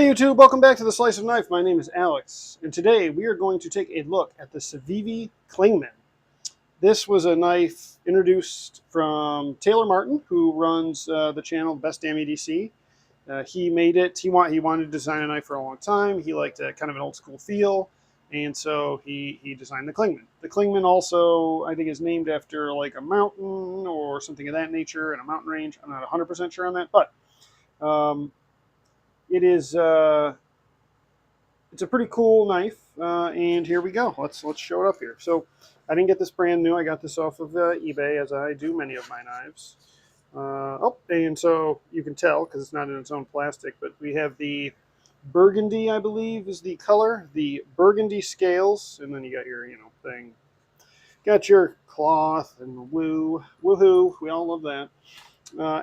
YouTube, welcome back to the Slice of Knife. My name is Alex, and today we are going to take a look at the Civivi Clingman. This was a knife introduced from Taylor Martin, who runs the channel Best Damn EDC. He made it. He wanted to design a knife for a long time. He liked kind of an old school feel, and so he designed the Clingman. The Clingman also, I think, is named after like a mountain or something of that nature, and a mountain range. I'm not 100% sure on that, but it is. It's a pretty cool knife, and here we go. Let's show it up here. So I didn't get this brand new. I got this off of eBay, as I do many of my knives. And so you can tell because it's not in its own plastic, but we have the burgundy, I believe, is the color. The burgundy scales, and then you got your thing. Got your cloth and woohoo. We all love that.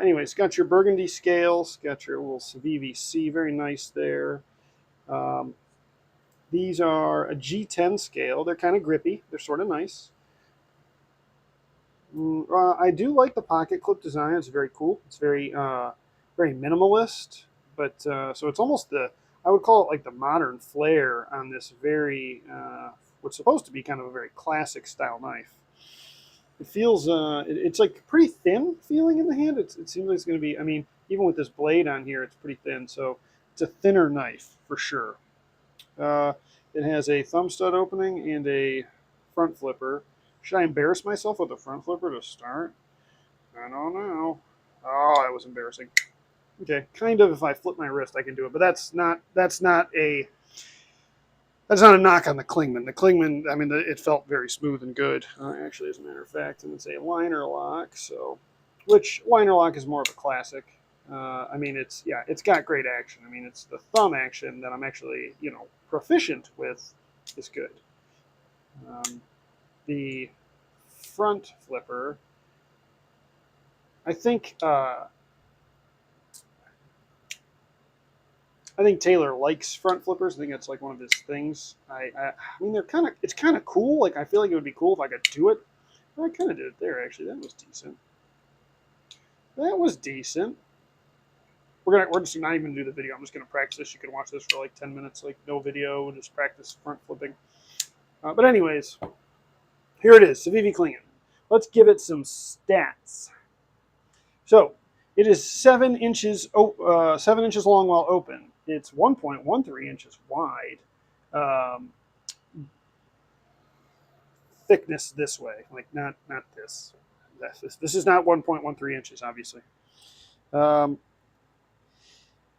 Anyways, got your burgundy scales. Got your little Civivi C, very nice there. These are a G10 scale. They're kind of grippy. They're sort of nice. I do like the pocket clip design. It's very cool. It's very minimalist, but so it's almost I would call it like the modern flair on this very what's supposed to be kind of a very classic style knife. It feels it's like pretty thin feeling in the hand. It seems like it's going to be. I mean, even with this blade on here, it's pretty thin. So it's a thinner knife for sure. It has a thumb stud opening and a front flipper. Should I embarrass myself with a front flipper to start? I don't know. Oh, that was embarrassing. Okay, kind of. If I flip my wrist, I can do it, but that's not a knock on the Clingman. The Clingman, I mean, it felt very smooth and good, actually, as a matter of fact, and it's a liner lock. So, which liner lock is more of a classic. I mean, it's got great action. I mean, it's the thumb action that I'm actually, proficient with is good. The front flipper, I think Taylor likes front flippers. I think that's like one of his things. I mean, it's kind of cool. Like, I feel like it would be cool if I could do it. Well, I kind of did it there, actually. That was decent. That was decent. We're just not even gonna do the video. I'm just gonna practice this. You can watch this for like 10 minutes, like no video. We'll just practice front flipping. But anyways, here it is, Civivi Clingman. Let's give it some stats. So it is 7 inches, 7 inches long while open. It's 1.13 inches wide. Thickness this way, like not this. This is not 1.13 inches, obviously.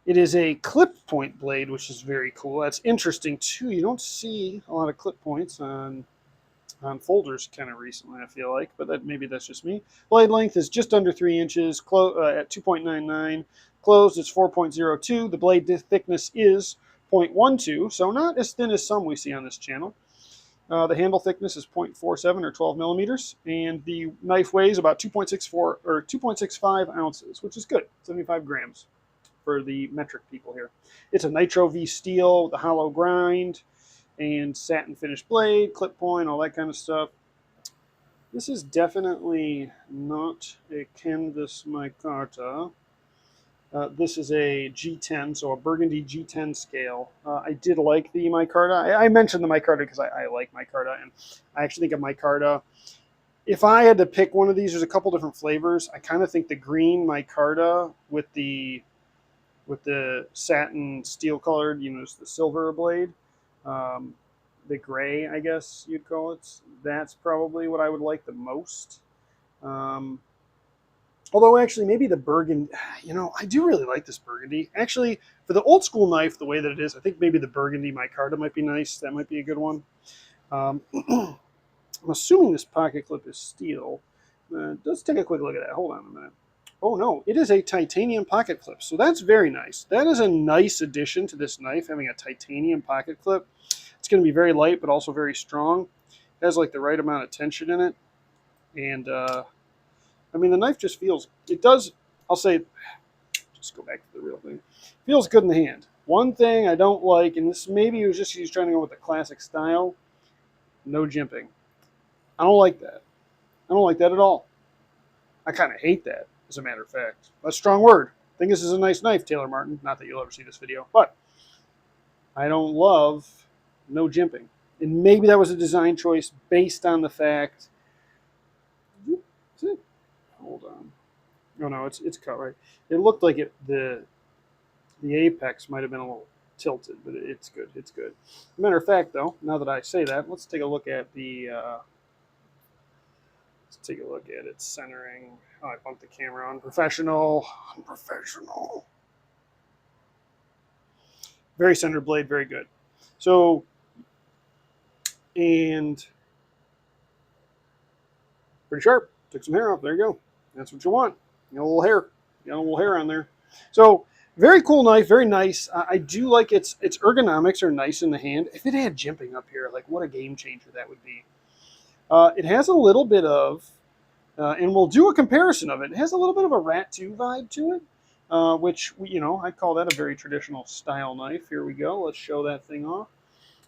It is a clip point blade, which is very cool. That's interesting too. You don't see a lot of clip points on folders kind of recently, I feel like, but maybe that's just me. Blade length is just under 3 inches, at 2.99. Closed, it's 4.02. The blade thickness is 0.12, so not as thin as some we see on this channel. The handle thickness is 0.47 or 12 millimeters, and the knife weighs about 2.64 or 2.65 ounces, which is good, 75 grams. For the metric people here. It's a Nitro V steel with a hollow grind and satin finished blade, clip point, all that kind of stuff. This is definitely not a canvas micarta. This is a G10, so a burgundy G10 scale. I did like the micarta. I mentioned the micarta because I like micarta, and I actually think of micarta. If I had to pick one of these, there's a couple different flavors. I kind of think the green micarta with the satin steel colored, just the silver blade, the gray, I guess you'd call it. That's probably what I would like the most. Although actually maybe the burgundy, I do really like this burgundy. Actually, for the old school knife, the way that it is, I think maybe the burgundy micarta might be nice. That might be a good one. I'm assuming this pocket clip is steel. Let's take a quick look at that. Hold on a minute. Oh no, it is a titanium pocket clip, so that's very nice. That is a nice addition to this knife, having a titanium pocket clip. It's going to be very light, but also very strong. It has like the right amount of tension in it, and I mean the knife just feels. It does. I'll say, just go back to the real thing. Feels good in the hand. One thing I don't like, and this maybe it was just he's trying to go with the classic style. No jimping. I don't like that. I don't like that at all. I kind of hate that. As a matter of fact, a strong word. I think this is a nice knife, Taylor Martin. Not that you'll ever see this video, but I don't love no jimping. And maybe that was a design choice based on the fact. Is it? Hold on. Oh no, it's cut right. It looked like the apex might have been a little tilted, but it's good. It's good. Matter of fact, though, now that I say that, let's take a look at the. Let's take a look at its centering. Oh, I bumped the camera on. Professional. Unprofessional. Very centered blade, very good. So, and pretty sharp. Took some hair off. There you go. That's what you want. You got a little hair. You got a little hair on there. So, very cool knife. Very nice. I do like its ergonomics are nice in the hand. If it had jimping up here, like what a game changer that would be. It has a little bit of, and we'll do a comparison of it. It has a little bit of a Rat 2 vibe to it, which, I call that a very traditional style knife. Here we go. Let's show that thing off.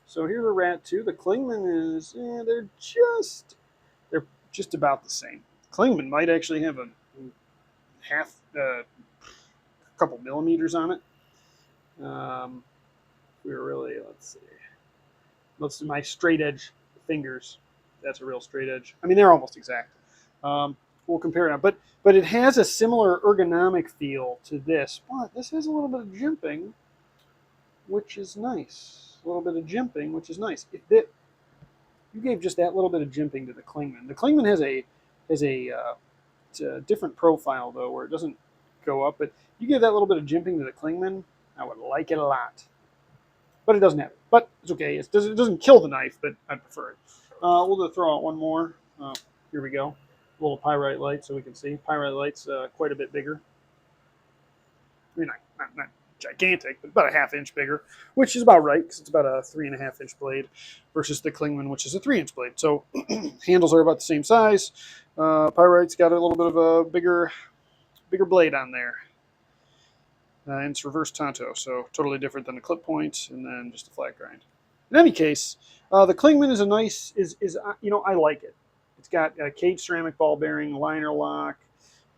So here's a Rat 2. The Clingman is, they're just about the same. Clingman might actually have a half, a couple millimeters on it. We were really, let's see my straight edge fingers. That's a real straight edge. I mean, they're almost exact. We'll compare it out, but it has a similar ergonomic feel to this. But this has a little bit of jimping, which is nice. A little bit of jimping, which is nice. You gave just that little bit of jimping to the Clingman. The Clingman has it's a different profile though, where it doesn't go up. But you give that little bit of jimping to the Clingman, I would like it a lot. But it doesn't have it. But it's okay. It doesn't kill the knife, but I prefer it. We'll just throw out one more. Here we go. A little pyrite light so we can see. Pyrite light's quite a bit bigger. I mean, not gigantic, but about a half-inch bigger, which is about right because it's about a 3.5-inch blade versus the Clingman, which is a 3-inch blade. So handles are about the same size. Pyrite's got a little bit of a bigger blade on there. And it's reverse tanto, so totally different than a clip point and then just a flat grind. In any case, the Clingman is a nice, I like it. It's got a cage ceramic ball bearing, liner lock.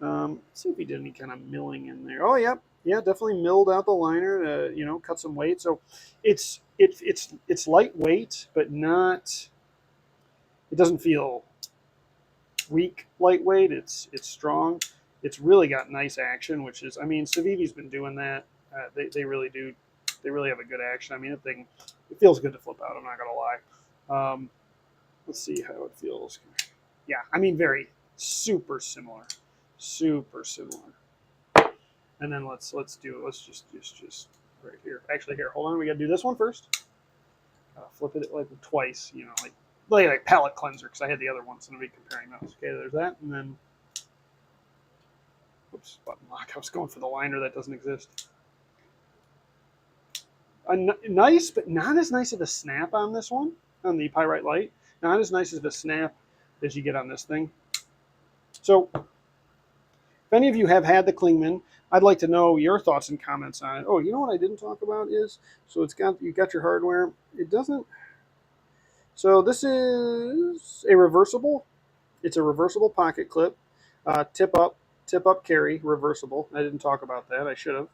Let's see if he did any kind of milling in there. Oh, yeah, definitely milled out the liner to, cut some weight. So it's lightweight, but not. It doesn't feel weak lightweight. It's strong. It's really got nice action, which is, Civivi's been doing that. They really do. They really have a good action. It feels good to flip out. I'm not gonna lie. Let's see how it feels. Yeah, very super similar. And then let's do it. Let's just right here. Actually, here, hold on. We gotta do this one first. Flip it like twice. Like palette cleanser because I had the other one, so I'm gonna be comparing those. Okay, there's that, and then. Oops, button lock. I was going for the liner that doesn't exist. Nice, but not as nice of a snap on this one, on the Pyrite Light. Not as nice as the snap as you get on this thing. So, if any of you have had the Clingman, I'd like to know your thoughts and comments on it. Oh, you know what I didn't talk about is, so you got your hardware. It doesn't. So this is a reversible. It's a reversible pocket clip, tip up carry, reversible. I didn't talk about that. I should have.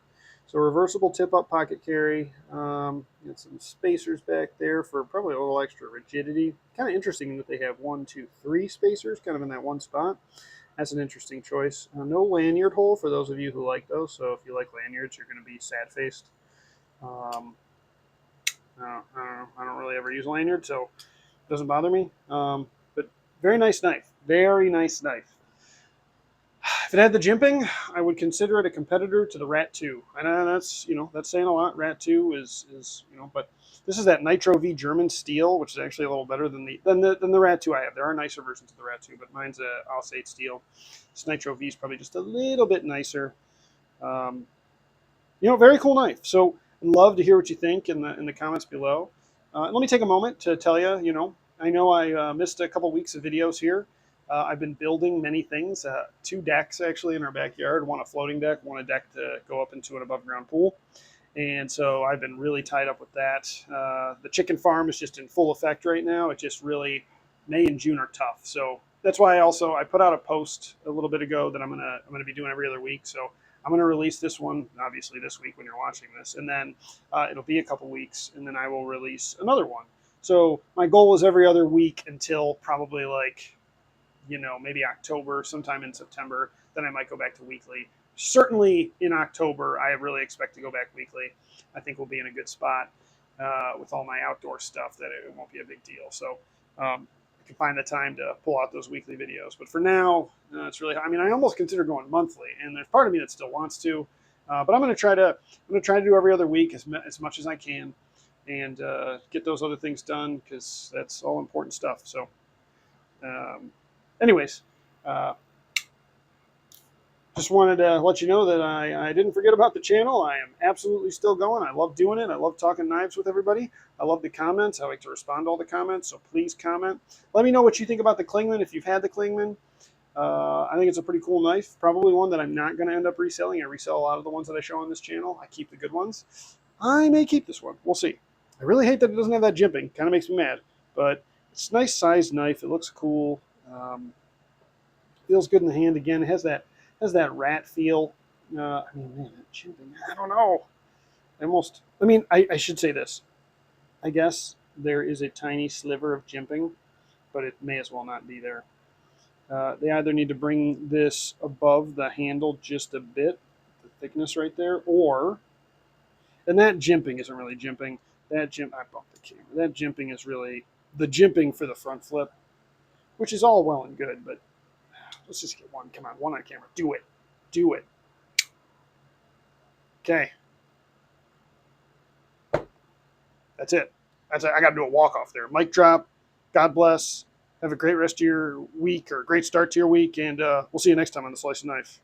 So reversible tip up pocket carry. Got some spacers back there for probably a little extra rigidity. Kind of interesting that they have 1, 2, 3 spacers kind of in that one spot. That's an interesting choice. No lanyard hole for those of you who like those. So if you like lanyards, you're going to be sad-faced. I don't really ever use lanyard, so it doesn't bother me. But very nice knife. Very nice knife. If it had the jimping, I would consider it a competitor to the Rat 2. And that's saying a lot. Rat 2 is but this is that Nitro V German steel, which is actually a little better than the Rat 2 I have. There are nicer versions of the Rat 2, but mine's a Alsate steel. This Nitro V is probably just a little bit nicer. Very cool knife. So I'd love to hear what you think in the comments below. Let me take a moment to tell you, I know I missed a couple weeks of videos here. I've been building many things, 2 decks actually in our backyard, one a floating deck, one a deck to go up into an above ground pool. And so I've been really tied up with that. The chicken farm is just in full effect right now. It just really, May and June are tough. So that's why I put out a post a little bit ago that I'm gonna be doing every other week. So I'm going to release this one, obviously, this week when you're watching this. And then it'll be a couple weeks, and then I will release another one. So my goal is every other week until probably like, maybe October, sometime in September. Then I might go back to weekly. Certainly in October, I really expect to go back weekly. I think we'll be in a good spot with all my outdoor stuff that it won't be a big deal. So I can find the time to pull out those weekly videos. But for now, it's really. I mean, I almost consider going monthly, and there's part of me that still wants to. But I'm going to try to. I'm going to try to do every other week as much as I can, and get those other things done because that's all important stuff. So. Anyways, uh, just wanted to let you know that I didn't forget about the channel. I am absolutely still going. I love doing it. I love talking knives with everybody. I love the comments. I like to respond to all the comments, so please comment. Let me know what you think about the Clingman if you've had the Clingman. I think it's a pretty cool knife. Probably one that I'm not going to end up reselling. I resell a lot of the ones that I show on this channel. I keep the good ones. I may keep this one. We'll see. I really hate that it doesn't have that jimping. Kind of makes me mad. But it's a nice sized knife. It looks cool. Feels good in the hand again. It has that rat feel. I mean, man, that jimping. I don't know. I should say this. I guess there is a tiny sliver of jimping, but it may as well not be there. They either need to bring this above the handle just a bit, the thickness right there, and that jimping isn't really jimping. I bumped the camera. That jimping is really the jimping for the front flip, which is all well and good, but let's just get one. Come on, one on camera. Do it. Do it. Okay. That's it. I got to do a walk off there. Mic drop. God bless. Have a great rest of your week or a great start to your week, and we'll see you next time on The Slice of Knife.